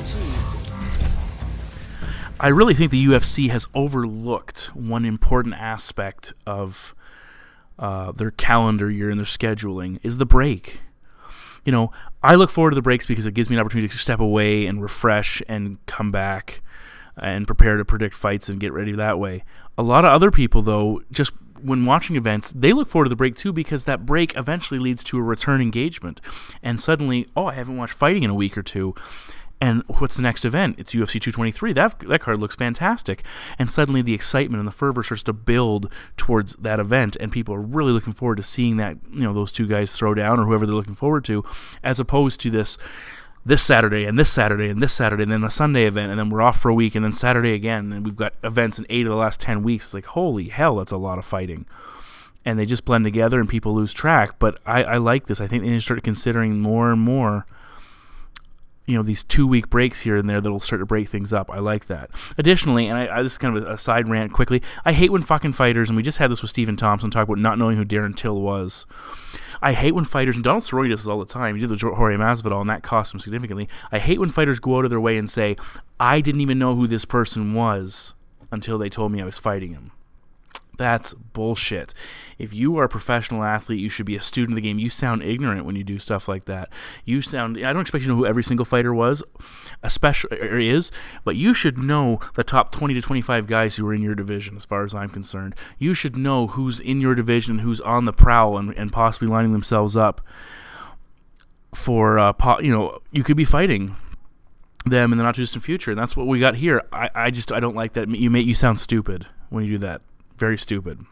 achieved. I really think the UFC has overlooked one important aspect of their calendar year and their scheduling is the break. You know, I look forward to the breaks because it gives me an opportunity to step away and refresh and come back and prepare to predict fights and get ready that way. A lot of other people, though, just when watching events, they look forward to the break too because that break eventually leads to a return engagement. And suddenly, oh, I haven't watched fighting in a week or two. And what's the next event? It's UFC 223. That card looks fantastic. And suddenly the excitement and the fervor starts to build towards that event, and people are really looking forward to seeing that, you know, those two guys throw down or whoever they're looking forward to, as opposed to this Saturday and this Saturday and this Saturday and then a Sunday event, and then we're off for a week and then Saturday again, and we've got events in 8 of the last 10 weeks. It's like, holy hell, that's a lot of fighting. And they just blend together and people lose track. But I like this. I think they need to start considering more and more, you know, these 2-week breaks here and there that'll start to break things up. I like that. Additionally, and this is kind of a side rant quickly, I hate when fucking fighters, and we just had this with Stephen Thompson, talk about not knowing who Darren Till was. I hate when fighters, and Donald Cerrone does this all the time, he did the Jorge Masvidal, and that cost him significantly. I hate when fighters go out of their way and say, I didn't even know who this person was until they told me I was fighting him. That's bullshit. If you are a professional athlete, you should be a student of the game. You sound ignorant when you do stuff like that. I don't expect you to know who every single fighter was, especially or is, but you should know the top 20 to 25 guys who are in your division, as far as I'm concerned. You should know who's in your division, who's on the prowl, and possibly lining themselves up for, you could be fighting them in the not-too-distant future, and that's what we got here. I don't like that. You sound stupid when you do that. Very stupid.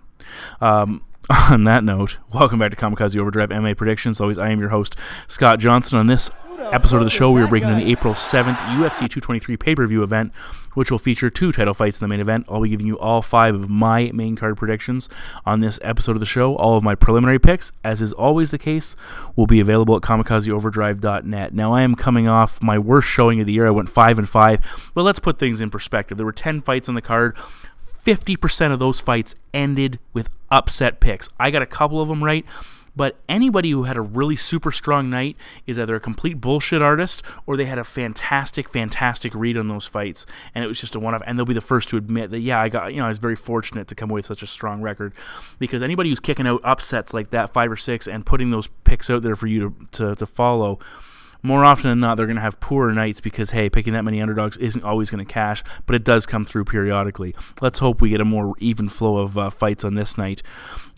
On that note, welcome back to Kamikaze Overdrive MMA Predictions. Always, I am your host, Scott Johnson. On this episode of the show, we are breaking down the April 7th UFC 223 pay-per-view event, which will feature 2 title fights in the main event. I'll be giving you all 5 of my main card predictions on this episode of the show. All of my preliminary picks, as is always the case, will be available at kamikazeoverdrive.net. Now, I am coming off my worst showing of the year. I went 5-5, but let's put things in perspective. There were 10 fights on the card. 50% of those fights ended with upset picks. I got a couple of them right, but anybody who had a really super strong night is either a complete bullshit artist or they had a fantastic read on those fights, and it was just a one-off. And they'll be the first to admit that, yeah, I was very fortunate to come away with such a strong record, because anybody who's kicking out upsets like that, 5 or 6, and putting those picks out there for you to follow, more often than not, they're going to have poorer nights because, hey, picking that many underdogs isn't always going to cash, but it does come through periodically. Let's hope we get a more even flow of fights on this night.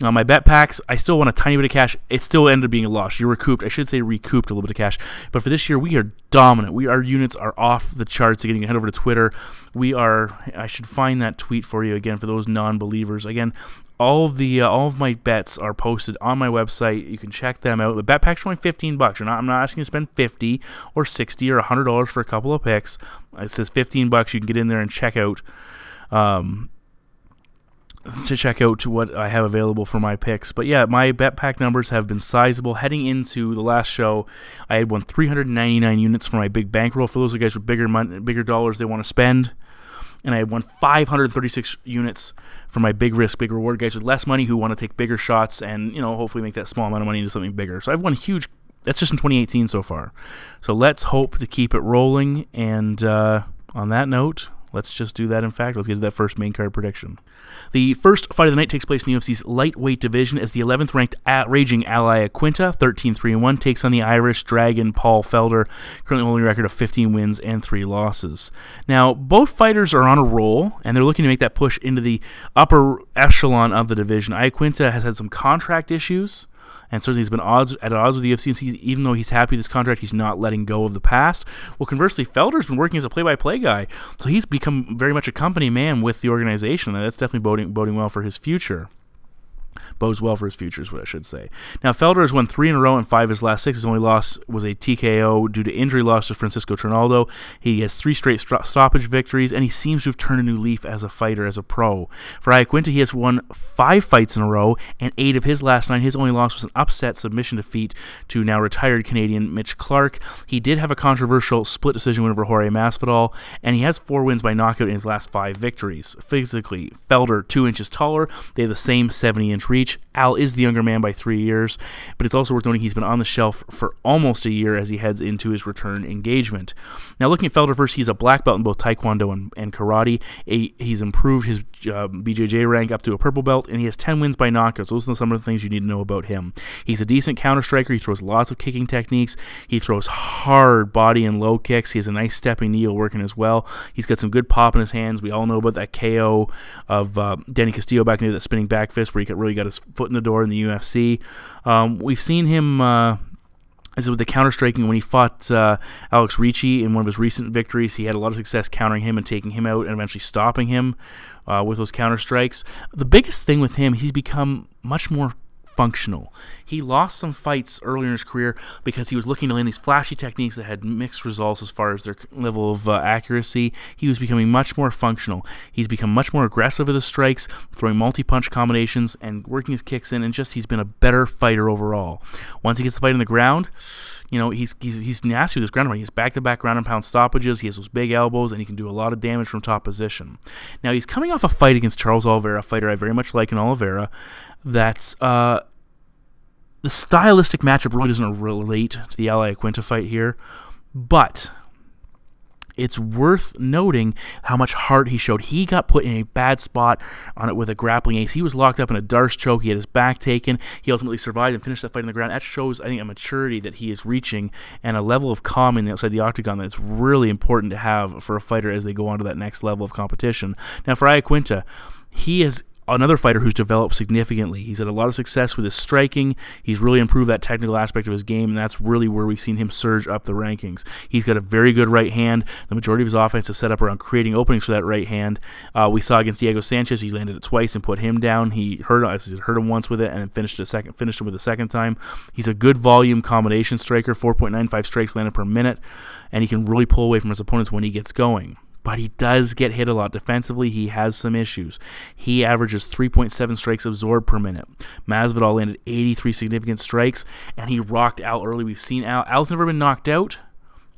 My bet packs, I still want a tiny bit of cash. It still ended up being a loss. You're recouped. I should say recouped a little bit of cash. But for this year, we are dominant. Our units are off the charts. Again, you can head over to Twitter. I should find that tweet for you again for those non-believers. Again, all of my bets are posted on my website. You can check them out. The bet packs are only $15. I'm not asking you to spend $50 or $60 or $100 for a couple of picks. It says $15. You can get in there and check out what I have available for my picks. But yeah, my bet pack numbers have been sizable. Heading into the last show, I had won 399 units for my big bankroll. For those of you guys with bigger dollars they want to spend. And I had won 536 units for my big risk, big reward guys with less money who want to take bigger shots and, hopefully make that small amount of money into something bigger. So I've won huge. That's just in 2018 so far. So let's hope to keep it rolling. And on that note, let's just do that. In fact, let's get to that first main card prediction. The first fight of the night takes place in the UFC's lightweight division as the 11th ranked Raging Al Iaquinta, 13-3-1, takes on the Irish Dragon Paul Felder, currently holding a record of 15 wins and 3 losses. Now, both fighters are on a roll, and they're looking to make that push into the upper echelon of the division. Iaquinta has had some contract issues, and certainly he's been at odds with the UFC. Even though he's happy with his contract, he's not letting go of the past. Well, conversely, Felder's been working as a play-by-play guy, so he's become very much a company man with the organization, and that's definitely boding well for his future. Bodes well for his future is what I should say. Now, Felder has won 3 in a row and 5 of his last 6. His only loss was a TKO due to injury loss to Francisco Trinaldo. He has 3 straight stoppage victories, and he seems to have turned a new leaf as a fighter, as a pro. For Iaquinta, he has won 5 fights in a row, and 8 of his last 9. His only loss was an upset submission defeat to now retired Canadian Mitch Clark. He did have a controversial split decision win over Jorge Masvidal, and he has 4 wins by knockout in his last 5 victories. Physically, Felder 2 inches taller. They have the same 70-inch 3-inch reach. Al is the younger man by 3 years, but it's also worth noting he's been on the shelf for almost a year as he heads into his return engagement. Now, looking at Felder first, he's a black belt in both Taekwondo and Karate. He's improved his BJJ rank up to a purple belt, and he has 10 wins by knockouts. Those are some of the things you need to know about him. He's a decent counter striker. He throws lots of kicking techniques. He throws hard body and low kicks. He has a nice stepping knee working as well. He's got some good pop in his hands. We all know about that KO of Danny Castillo back there, that spinning back fist where he really got his foot in the door in the UFC. We've seen him with the counter striking when he fought Alex Ricci in one of his recent victories. He had a lot of success countering him and taking him out and eventually stopping him with those counter strikes. The biggest thing with him, he's become much more functional. He lost some fights earlier in his career because he was looking to land these flashy techniques that had mixed results as far as their level of accuracy. He was becoming much more functional. He's become much more aggressive with his strikes, throwing multi-punch combinations and working his kicks in, and just he's been a better fighter overall. Once he gets the fight on the ground, you know, he's nasty with his ground. He has back-to-back ground and pound stoppages. He has those big elbows, and he can do a lot of damage from top position. Now, he's coming off a fight against Charles Oliveira, a fighter I very much like in Oliveira. That's the stylistic matchup really doesn't relate to the Al Iaquinta fight here, but it's worth noting how much heart he showed. He got put in a bad spot on it with a grappling ace. He was locked up in a Darce choke. He had his back taken. He ultimately survived and finished that fight on the ground. That shows, I think, a maturity that he is reaching and a level of calm outside the octagon that's really important to have for a fighter as they go on to that next level of competition. Now, for Iaquinta, he is another fighter who's developed significantly. He's had a lot of success with his striking. He's really improved that technical aspect of his game, and that's really where we've seen him surge up the rankings. He's got a very good right hand. The majority of his offense is set up around creating openings for that right hand. We saw against Diego Sanchez, he landed it twice and put him down. He hurt him once with it and then finished him with a second time. He's a good volume combination striker, 4.95 strikes landed per minute, and he can really pull away from his opponents when he gets going. But he does get hit a lot defensively. He has some issues. He averages 3.7 strikes absorbed per minute. Masvidal landed 83 significant strikes, and he rocked Al early. We've seen Al's never been knocked out.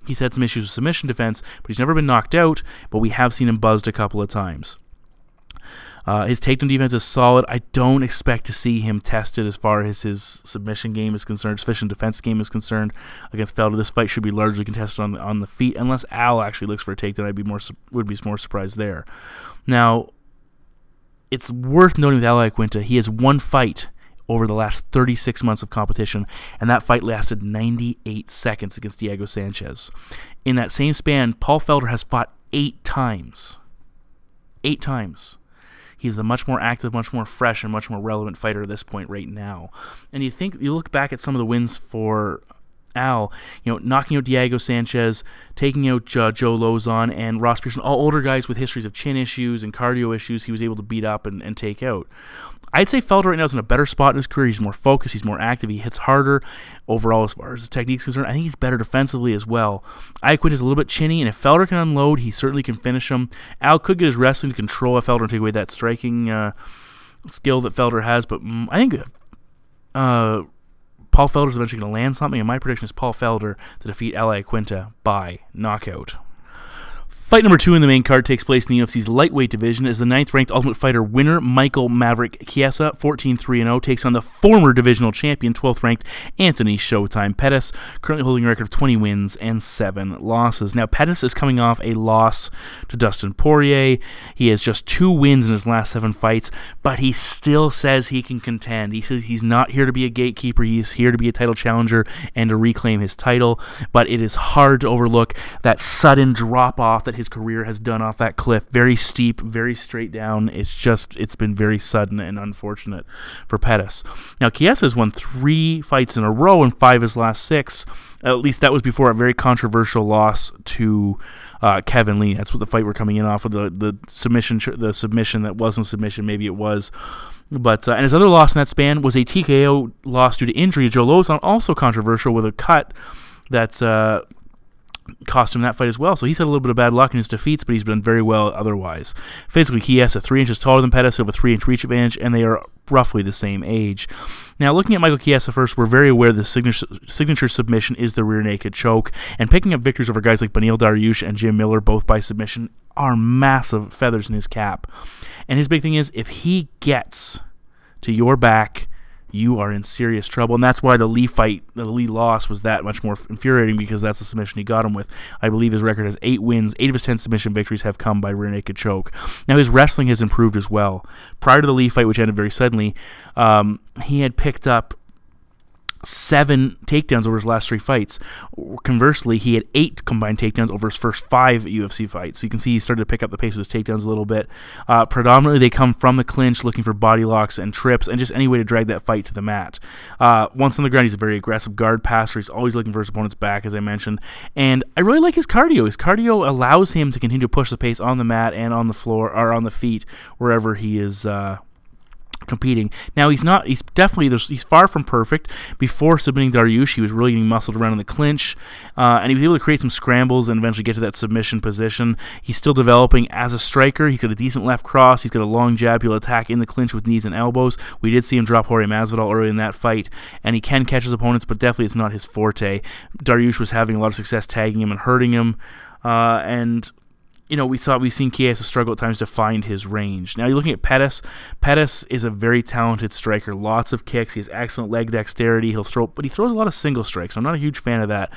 He's had some issues with submission defense, but he's never been knocked out, but we have seen him buzzed a couple of times. His takedown defense is solid. I don't expect to see him tested as far as his submission game is concerned, submission defense game is concerned against Felder. This fight should be largely contested on the feet, unless Al actually looks for a takedown. Would be more surprised there. Now, it's worth noting with Al Iaquinta, he has one fight over the last 36 months of competition, and that fight lasted 98 seconds against Diego Sanchez. In that same span, Paul Felder has fought 8 times. 8 times. He's a much more active, much more fresh, and much more relevant fighter at this point right now. And you look back at some of the wins for Al, knocking out Diego Sanchez, taking out Joe Lozon and Ross Pearson, all older guys with histories of chin issues and cardio issues he was able to beat up and take out. I'd say Felder right now is in a better spot in his career. He's more focused. He's more active. He hits harder overall as far as his technique is concerned. I think he's better defensively as well. Iaquinta is a little bit chinny, and if Felder can unload, he certainly can finish him. Al could get his wrestling to control Felder and take away that striking skill that Felder has, but I think Paul Felder is eventually going to land something, and my prediction is Paul Felder to defeat Al Iaquinta by knockout. Fight number 2 in the main card takes place in the UFC's lightweight division as the 9th-ranked Ultimate Fighter winner Michael Maverick Chiesa, 14-3-0, takes on the former divisional champion, 12th-ranked Anthony Showtime Pettis, currently holding a record of 20 wins and 7 losses. Now, Pettis is coming off a loss to Dustin Poirier. He has just 2 wins in his last 7 fights, but he still says he can contend. He says he's not here to be a gatekeeper. He's here to be a title challenger and to reclaim his title, but it is hard to overlook that sudden drop-off that his career has done off that cliff. Very steep, very straight down. It's been very sudden and unfortunate for Pettis. Now, Chiesa has won 3 fights in a row and 5 of his last 6. At least that was before a very controversial loss to Kevin Lee. That's what the fight we're coming in off of, the submission that wasn't submission, maybe it was. But and his other loss in that span was a TKO loss due to injury to Joe Lozon, also controversial with a cut that's cost him that fight as well. So he's had a little bit of bad luck in his defeats, but he's done very well otherwise. Physically, Chiesa 3 inches taller than Pettis, with a 3-inch reach advantage, and they are roughly the same age. Now, looking at Michael Chiesa first, we're very aware the signature submission is the rear naked choke, and picking up victories over guys like Beneil Dariush and Jim Miller, both by submission, are massive feathers in his cap. And his big thing is, if he gets to your back, you are in serious trouble. And that's why the Lee loss was that much more infuriating, because that's the submission he got him with. I believe his record has 8 wins. 8 of his 10 submission victories have come by rear naked choke. Now, his wrestling has improved as well. Prior to the Lee fight, which ended very suddenly, he had picked up 7 takedowns over his last 3 fights. Conversely, he had 8 combined takedowns over his first 5 UFC fights. So you can see he started to pick up the pace with his takedowns a little bit. Predominantly, they come from the clinch, looking for body locks and trips, and just any way to drag that fight to the mat. Once on the ground, he's a very aggressive guard passer. He's always looking for his opponent's back, as I mentioned. And I really like his cardio. His cardio allows him to continue to push the pace on the mat and on the floor, or on the feet, wherever he is competing. Now, he's far from perfect. Before submitting Dariush, he was really getting muscled around in the clinch, and he was able to create some scrambles and eventually get to that submission position. He's still developing as a striker. He's got a decent left cross. He's got a long jab. He'll attack in the clinch with knees and elbows. We did see him drop Jorge Masvidal early in that fight, and he can catch his opponents, but definitely it's not his forte. Dariush was having a lot of success tagging him and hurting him, and you know, we've seen Chiesa struggle at times to find his range. Now you're looking at Pettis. Pettis is a very talented striker. Lots of kicks. He has excellent leg dexterity. But he throws a lot of single strikes. I'm not a huge fan of that.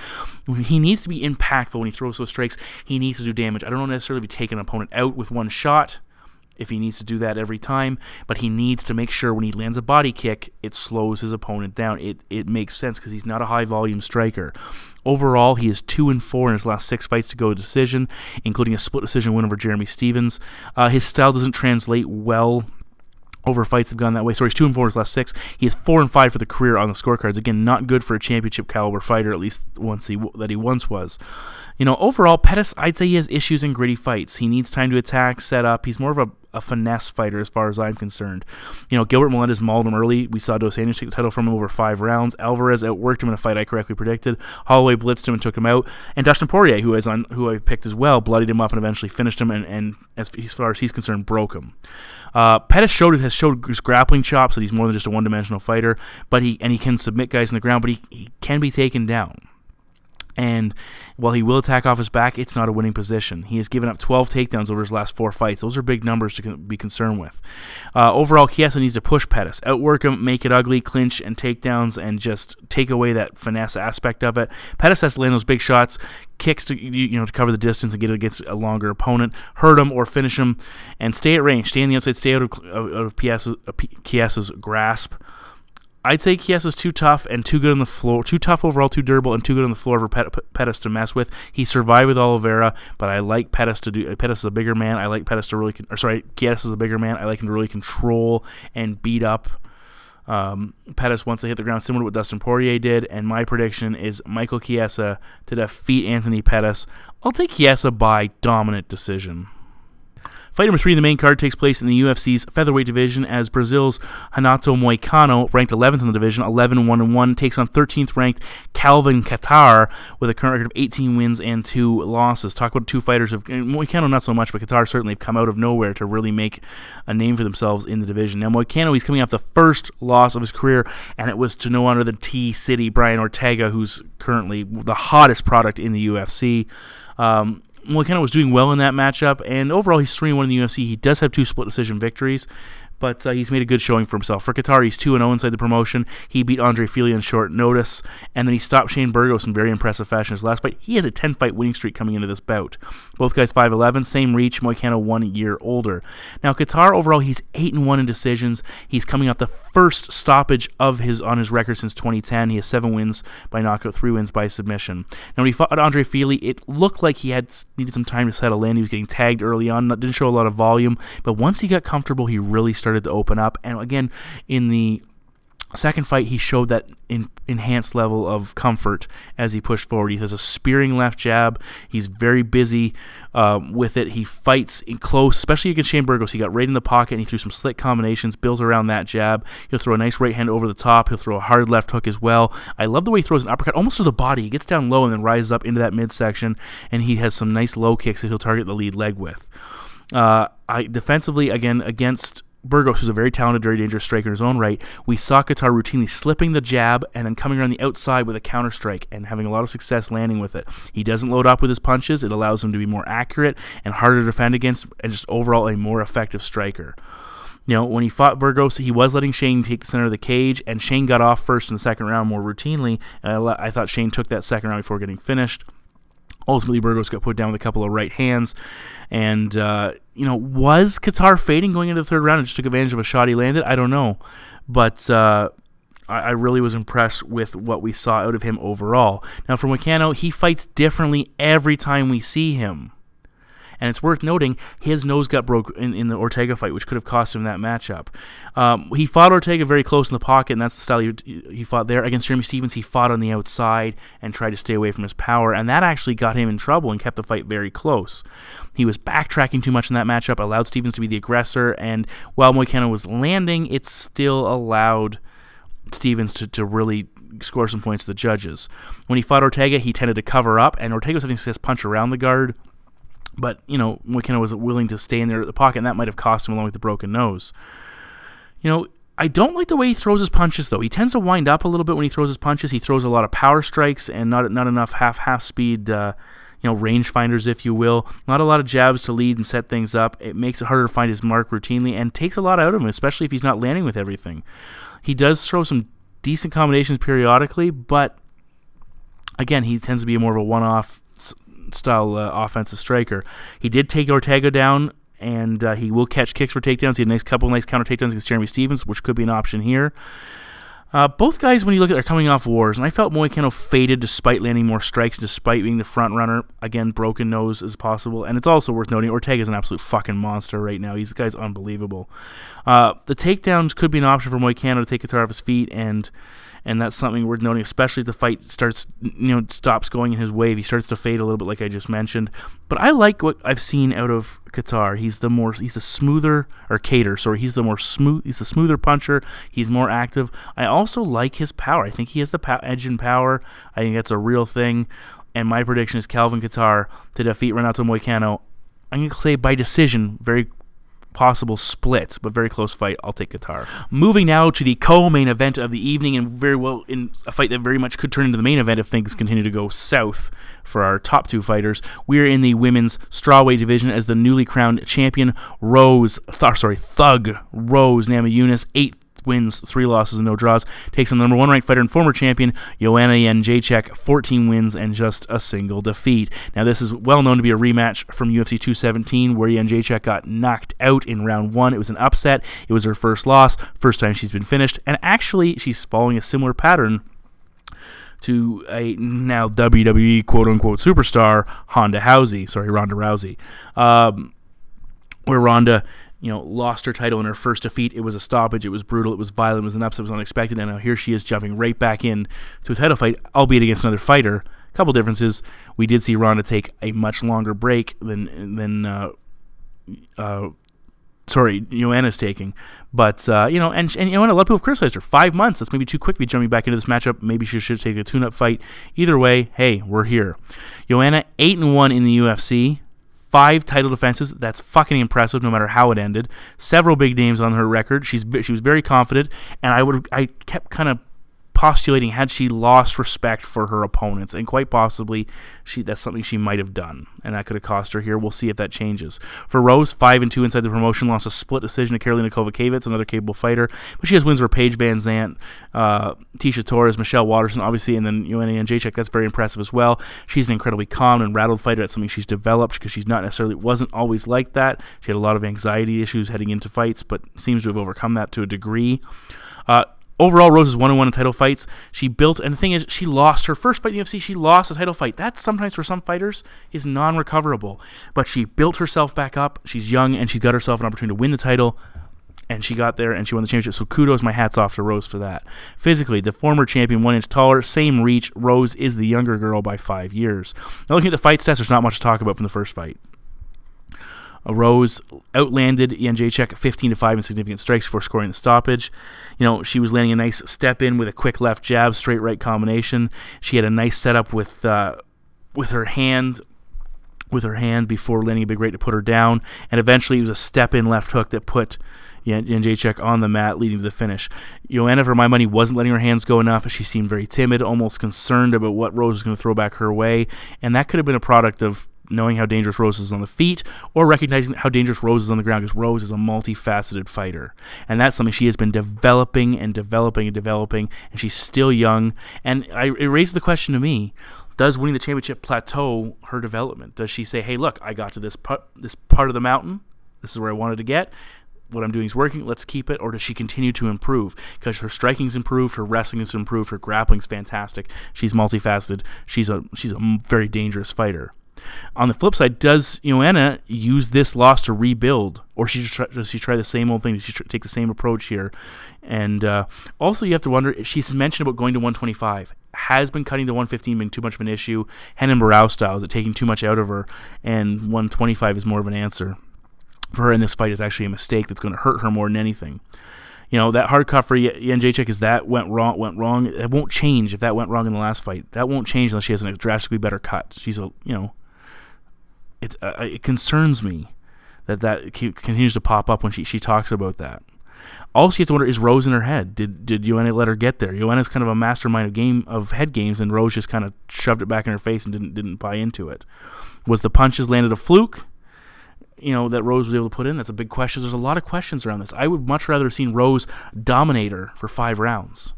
He needs to be impactful when he throws those strikes. He needs to do damage. I don't necessarily be taking an opponent out with one shot, if he needs to do that every time, but he needs to make sure when he lands a body kick, it slows his opponent down. It makes sense because he's not a high-volume striker. Overall, he is 2-4 in his last 6 fights to go to decision, including a split decision win over Jeremy Stevens. His style doesn't translate well over fights have gone that way. So he's 2-4 in his last 6. He is 4-5 for the career on the scorecards. Again, not good for a championship caliber fighter, at least that he once was. You know, overall, Pettis, I'd say he has issues in gritty fights. He needs time to attack, set up. He's more of a finesse fighter as far as I'm concerned. You know, Gilbert Melendez mauled him early. We saw Dos Anjos take the title from him over 5 rounds. Alvarez outworked him in a fight I correctly predicted. Holloway blitzed him and took him out. And Dustin Poirier, who I picked as well, bloodied him up and eventually finished him, and as far as he's concerned, broke him. Pettis has showed his grappling chops, that he's more than just a one-dimensional fighter, but he can submit guys in the ground, but he can be taken down. And while he will attack off his back, it's not a winning position. He has given up 12 takedowns over his last 4 fights. Those are big numbers to be concerned with. Overall, Chiesa needs to push Pettis, outwork him, make it ugly, clinch and takedowns, and just take away that finesse aspect of it. Pettis has to land those big shots, kicks to cover the distance and get it against a longer opponent, hurt him or finish him, and stay at range, stay on the outside, stay out of Chiesa's grasp. I'd say Chiesa's too tough and too good on the floor, too tough overall, too durable, and too good on the floor for Pettis to mess with. He survived with Oliveira, but I like Pettis to do. Pettis is a bigger man. I like Pettis to really, Chiesa is a bigger man. I like him to really control and beat up Pettis once they hit the ground, similar to what Dustin Poirier did. And my prediction is Michael Chiesa to defeat Anthony Pettis. I'll take Chiesa by dominant decision. Fight number 3 in the main card takes place in the UFC's featherweight division as Brazil's Renato Moicano, ranked 11th in the division, 11-1-1, takes on 13th ranked Calvin Kattar with a current record of 18 wins and 2 losses. Talk about 2 fighters of Moicano, not so much, but Kattar certainly have come out of nowhere to really make a name for themselves in the division. Now, Moicano, he's coming off the first loss of his career, and it was to no other than T-City Brian Ortega, who's currently the hottest product in the UFC. Moicano was doing well in that matchup, and overall he's 3-1 in the UFC. He does have 2 split decision victories, but he's made a good showing for himself. For Kattar, he's 2-0 inside the promotion. He beat Andre Fili on short notice, and then he stopped Shane Burgos in very impressive fashion his last fight. He has a 10-fight winning streak coming into this bout. Both guys 5'11", same reach, Moicano 1 year older. Now, Kattar, overall, he's 8-1 in decisions. He's coming off the first stoppage on his record since 2010. He has 7 wins by knockout, 3 wins by submission. Now, when he fought Andre Fili, it looked like he had needed some time to settle in. He was getting tagged early on, didn't show a lot of volume, but once he got comfortable, he really started to open up. And again, in the second fight, he showed that enhanced level of comfort as he pushed forward. He has a spearing left jab. He's very busy with it. He fights in close, especially against Shane Burgos. He got right in the pocket, and he threw some slick combinations built around that jab. He'll throw a nice right hand over the top. He'll throw a hard left hook as well. I love the way he throws an uppercut almost to the body. He gets down low and then rises up into that midsection, and he has some nice low kicks that he'll target the lead leg with. Defensively, again, against Burgos, who's a very talented, very dangerous striker in his own right, we saw Kattar routinely slipping the jab and then coming around the outside with a counter strike and having a lot of success landing with it. He doesn't load up with his punches. It allows him to be more accurate and harder to defend against, and just overall a more effective striker. When he fought Burgos, he was letting Shane take the center of the cage, and Shane got off first in the second round more routinely. And I thought Shane took that second round before getting finished. Ultimately, Burgos got put down with a couple of right hands. And, was Kattar fading going into the third round and just took advantage of a shot he landed? I don't know. But I really was impressed with what we saw out of him overall. Now, for Moicano, he fights differently every time we see him. And it's worth noting, his nose got broke in the Ortega fight, which could have cost him that matchup. He fought Ortega very close in the pocket, and that's the style he fought there. Against Jeremy Stephens, he fought on the outside and tried to stay away from his power, and that actually got him in trouble and kept the fight very close. He was backtracking too much in that matchup, allowed Stephens to be the aggressor, and while Moicano was landing, it still allowed Stephens to really score some points to the judges. When he fought Ortega, he tended to cover up, and Ortega was having success punch around the guard. But, Moicano was willing to stay in there at the pocket, and that might have cost him along with the broken nose. I don't like the way he throws his punches, though. He tends to wind up a little bit when he throws his punches. He throws a lot of power strikes and not enough half speed, range finders, if you will. Not a lot of jabs to lead and set things up. It makes it harder to find his mark routinely and takes a lot out of him, especially if he's not landing with everything. He does throw some decent combinations periodically, but, again, he tends to be more of a one-off style offensive striker. He did take Ortega down, and he will catch kicks for takedowns. He had a couple nice counter takedowns against Jeremy Stephens, which could be an option here. Both guys, when you look at, are coming off wars, and I felt Moicano faded despite landing more strikes, despite being the front runner. Again, broken nose is possible, and it's also worth noting Ortega's an absolute fucking monster right now. This guy's unbelievable. The takedowns could be an option for Moicano to take Kattar off his feet, and that's something worth noting, especially if the fight stops going in his way. If he starts to fade a little bit, like I just mentioned. But I like what I've seen out of Kattar. He's the smoother puncher. He's more active. I also like his power. I think he has the edge in power. I think that's a real thing. And my prediction is Calvin Kattar to defeat Renato Moicano. I'm going to say by decision, very possible split, but very close fight. I'll take Kattar. Moving now to the co-main event of the evening, and very well in a fight that very much could turn into the main event if things continue to go south for our top two fighters. We're in the women's strawweight division as the newly crowned champion Thug Rose Namajunas, 8 wins, 3 losses, and no draws, takes on the number 1 ranked fighter and former champion Joanna Jędrzejczyk, 14 wins and just a single defeat. Now, this is well known to be a rematch from UFC 217, where Jędrzejczyk got knocked out in round 1. It was an upset. It was her first loss, first time she's been finished, and actually, she's following a similar pattern to a now WWE quote-unquote superstar, Ronda Rousey, where Ronda lost her title in her first defeat. It was a stoppage. It was brutal. It was violent. It was an upset. It was unexpected. And now here she is jumping right back in to a title fight, albeit against another fighter. A couple differences. We did see Ronda take a much longer break than Joanna's taking. But, and a lot of people have criticized her. 5 months. That's maybe too quick to be jumping back into this matchup. Maybe she should take a tune-up fight. Either way, hey, we're here. Joanna, 8-1 in the UFC. 5 title defenses. That's fucking impressive no matter how it ended. Several big names on her record. She was very confident, and I kept kind of postulating, had she lost respect for her opponents, and quite possibly that's something she might have done, and that could have cost her here. We'll see if that changes. For Rose, 5-2 inside the promotion, lost a split decision to Karolina Kowalkiewicz, another capable fighter, but she has wins over Paige Van Zandt, Tisha Torres, Michelle Waterson, obviously, and then Joanna Jędrzejczyk. That's very impressive as well. She's an incredibly calm and rattled fighter. That's something she's developed because she's wasn't always like that. She had a lot of anxiety issues heading into fights, but seems to have overcome that to a degree. Overall, Rose is 1-1 in title fights. She built, and the thing is, she lost her first fight in the UFC. She lost a title fight. That sometimes for some fighters is non-recoverable. But she built herself back up. She's young, and she's got herself an opportunity to win the title. And she got there, and she won the championship. So kudos, my hat's off to Rose for that. Physically, the former champion, 1 inch taller, same reach. Rose is the younger girl by 5 years. Now, looking at the fight stats, there's not much to talk about from the first fight. Rose outlanded Jędrzejczyk 15-5 in significant strikes before scoring the stoppage. She was landing a nice step in with a quick left jab, straight right combination. She had a nice setup with her hand before landing a big right to put her down, and eventually it was a step in left hook that put Jędrzejczyk on the mat, leading to the finish. Joanna, for my money, wasn't letting her hands go enough. She seemed very timid, almost concerned about what Rose was going to throw back her way, and that could have been a product of knowing how dangerous Rose is on the feet or recognizing how dangerous Rose is on the ground, because Rose is a multifaceted fighter. And that's something she has been developing and developing and developing, and she's still young. And it raises the question to me, does winning the championship plateau her development? Does she say, hey, look, I got to this part of the mountain. This is where I wanted to get. What I'm doing is working. Let's keep it. Or does she continue to improve? Because her striking's improved, her wrestling has improved, her grappling's fantastic. She's multifaceted. She's a very dangerous fighter. On the flip side, does Joanna use this loss to rebuild, or does she try the same old thing? Does she take the same approach here? And also, you have to wonder, she's mentioned about going to 125. Has been cutting to 115 being too much of an issue. Renan Barão style, is it taking too much out of her? And 125 is more of an answer for her in this fight. Is actually a mistake that's going to hurt her more than anything. That hard cut for Jędrzejczyk, is that went wrong. It won't change if that went wrong in the last fight. That won't change unless she has a drastically better cut. She's it concerns me that continues to pop up when she talks about that. Also, you have to wonder, is Rose in her head? Did Joanna let her get there? Joanna's kind of a mastermind of head games, and Rose just kind of shoved it back in her face and didn't buy into it. Was the punches landed a fluke? That Rose was able to put in? That's a big question. There's a lot of questions around this. I would much rather have seen Rose dominate her for 5 rounds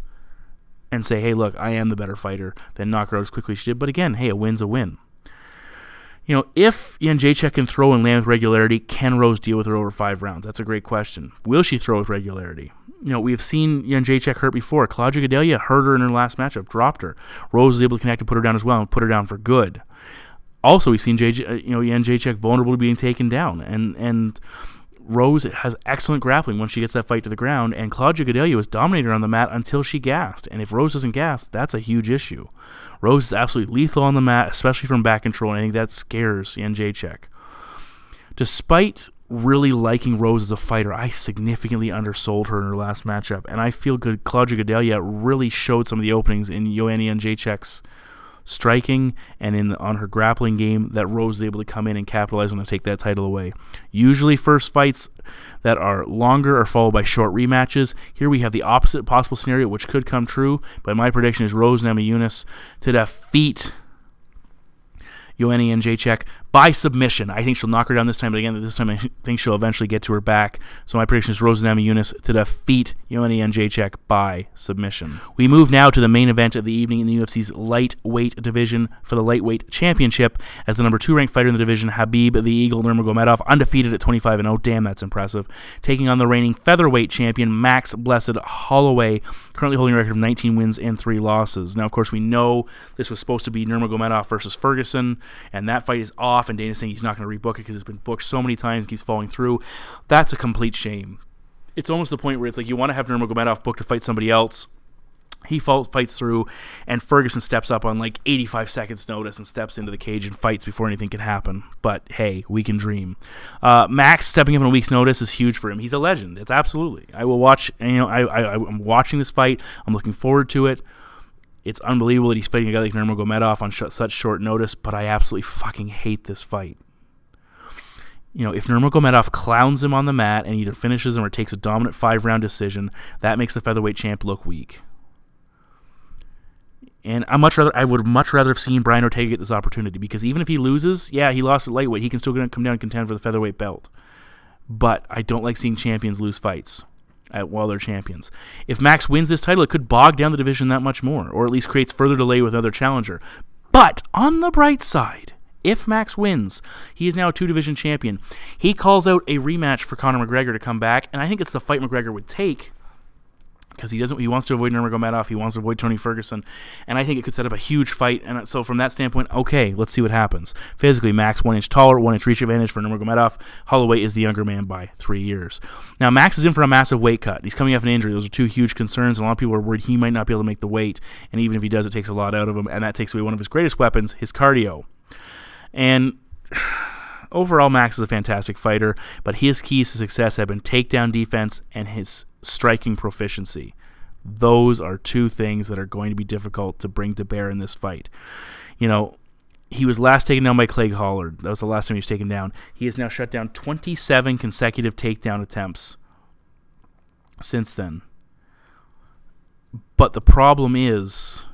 and say, hey, look, I am the better fighter, than knock her out as quickly as she did. But again, hey, a win's a win. If Jędrzejczyk can throw and land with regularity, can Rose deal with her over 5 rounds? That's a great question. Will she throw with regularity? We have seen Jędrzejczyk hurt before. Claudia Gadelha hurt her in her last matchup, dropped her. Rose was able to connect and put her down as well, and put her down for good. Also, we've seen Jędrzejczyk vulnerable to being taken down, and Rose has excellent grappling once she gets that fight to the ground, and Claudia Gadelha was dominating her on the mat until she gassed. And if Rose doesn't gas, that's a huge issue. Rose is absolutely lethal on the mat, especially from back control, and I think that scares Jędrzejczyk. Despite really liking Rose as a fighter, I significantly undersold her in her last matchup, and I feel good. Claudia Gadelha really showed some of the openings in Joanna Jędrzejczyk's striking and on her grappling game that Rose is able to come in and capitalize on to take that title away. Usually first fights that are longer are followed by short rematches. Here we have the opposite possible scenario, which could come true, but my prediction is Rose Namajunas to defeat Joanna Jędrzejczyk by submission. I think she'll knock her down this time, but again, this time I think she'll eventually get to her back. So my prediction is Rose Namajunas to defeat Joanna Jędrzejczyk by submission. We move now to the main event of the evening in the UFC's lightweight division for the lightweight championship, as the number 2 ranked fighter in the division, Khabib the Eagle Nurmagomedov, undefeated at 25-0. Damn, that's impressive. Taking on the reigning featherweight champion, Max Blessed Holloway, currently holding a record of 19 wins and 3 losses. Now, of course, we know this was supposed to be Nurmagomedov versus Ferguson, and that fight is off, and Dana's saying he's not going to rebook it because it's been booked so many times and keeps falling through. That's a complete shame. It's almost the point where it's like you want to have Nurmagomedov booked to fight somebody else. He fights through, and Ferguson steps up on like 85 seconds notice and steps into the cage and fights before anything can happen. But hey, we can dream. Max stepping up on a week's notice is huge for him. He's a legend. It's absolutely. I will watch. I'm watching this fight. I'm looking forward to it. It's unbelievable that he's fighting a guy like Nurmagomedov on such short notice, but I absolutely fucking hate this fight. If Nurmagomedov clowns him on the mat and either finishes him or takes a dominant 5-round decision, that makes the featherweight champ look weak. And I would much rather have seen Brian Ortega get this opportunity, because even if he loses, yeah, he lost at lightweight, he can still come down and contend for the featherweight belt. But I don't like seeing champions lose fights while they're champions. If Max wins this title, it could bog down the division that much more, or at least creates further delay with another challenger. But on the bright side, if Max wins, he is now a 2-division champion. He calls out a rematch for Conor McGregor to come back, and I think it's the fight McGregor would take, because he wants to avoid Nurmagomedov, he wants to avoid Tony Ferguson, and I think it could set up a huge fight. And so from that standpoint, okay, let's see what happens. Physically, Max 1 inch taller, 1 inch reach advantage for Nurmagomedov. Holloway is the younger man by 3 years. Now, Max is in for a massive weight cut. He's coming off an injury. Those are 2 huge concerns, and a lot of people are worried he might not be able to make the weight, and even if he does, it takes a lot out of him, and that takes away one of his greatest weapons, his cardio. And overall, Max is a fantastic fighter, but his keys to success have been takedown defense and his striking proficiency. Those are 2 things that are going to be difficult to bring to bear in this fight. He was last taken down by Clay Collard. That was the last time he was taken down. He has now shut down 27 consecutive takedown attempts since then. But the problem is,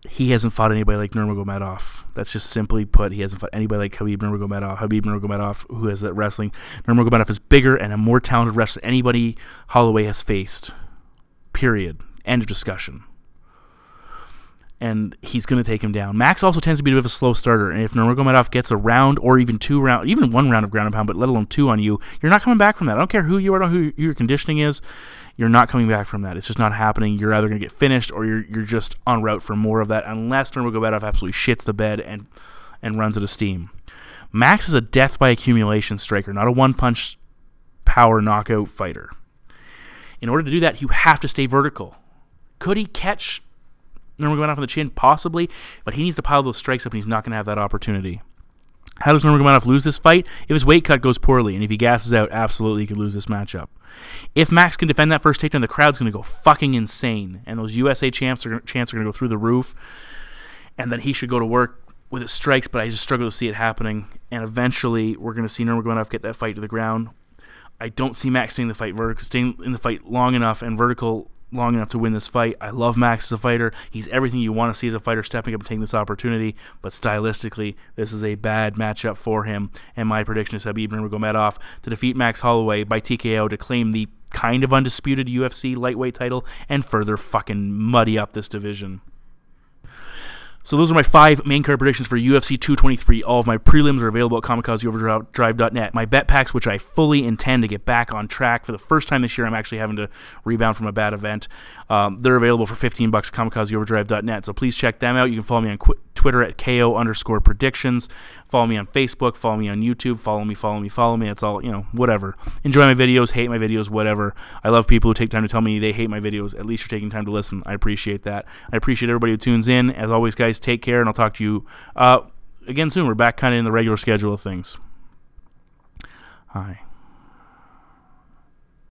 he hasn't fought anybody like Nurmagomedov. That's just simply put. He hasn't fought anybody like Khabib Nurmagomedov, who has that wrestling. Nurmagomedov is bigger and a more talented wrestler than anybody Holloway has faced. Period. End of discussion. And he's going to take him down. Max also tends to be a bit of a slow starter, and if Nurmagomedov gets a round or even 2 rounds, even 1 round of ground and pound, but let alone 2 on you, you're not coming back from that. I don't care who you are, who your conditioning is. You're not coming back from that. It's just not happening. You're either going to get finished or you're just en route for more of that, unless Nurmagomedov absolutely shits the bed and runs out of steam. Max is a death by accumulation striker, not a one-punch power knockout fighter. In order to do that, you have to stay vertical. Could he catch Nurmagomedov on the chin? Possibly, but he needs to pile those strikes up, and he's not going to have that opportunity. How does Nurmagomedov lose this fight? If his weight cut goes poorly, and if he gasses out, absolutely he could lose this matchup. If Max can defend that first takedown, the crowd's going to go fucking insane, and those USA chants are going to go through the roof, and then he should go to work with his strikes, but I just struggle to see it happening, and eventually we're going to see Nurmagomedov get that fight to the ground. I don't see Max staying in the fight long enough and vertical long enough to win this fight. I love Max as a fighter. He's everything you want to see as a fighter, stepping up and taking this opportunity, but stylistically, this is a bad matchup for him, and my prediction is Khabib Nurmagomedov to defeat Max Holloway by TKO to claim the kind of undisputed UFC lightweight title and further fucking muddy up this division. So those are my 5 main card predictions for UFC 223. All of my prelims are available at kamikazeoverdrive.net. My bet packs, which I fully intend to get back on track for the first time this year, I'm actually having to rebound from a bad event. They're available for $15 at kamikazeoverdrive.net. So please check them out. You can follow me on Twitter at KO_predictions. Follow me on Facebook. Follow me on YouTube. Follow me. It's all, whatever. Enjoy my videos. Hate my videos. Whatever. I love people who take time to tell me they hate my videos. At least you're taking time to listen. I appreciate that. I appreciate everybody who tunes in. As always, guys, take care, and I'll talk to you again soon. We're back kind of in the regular schedule of things. Hi.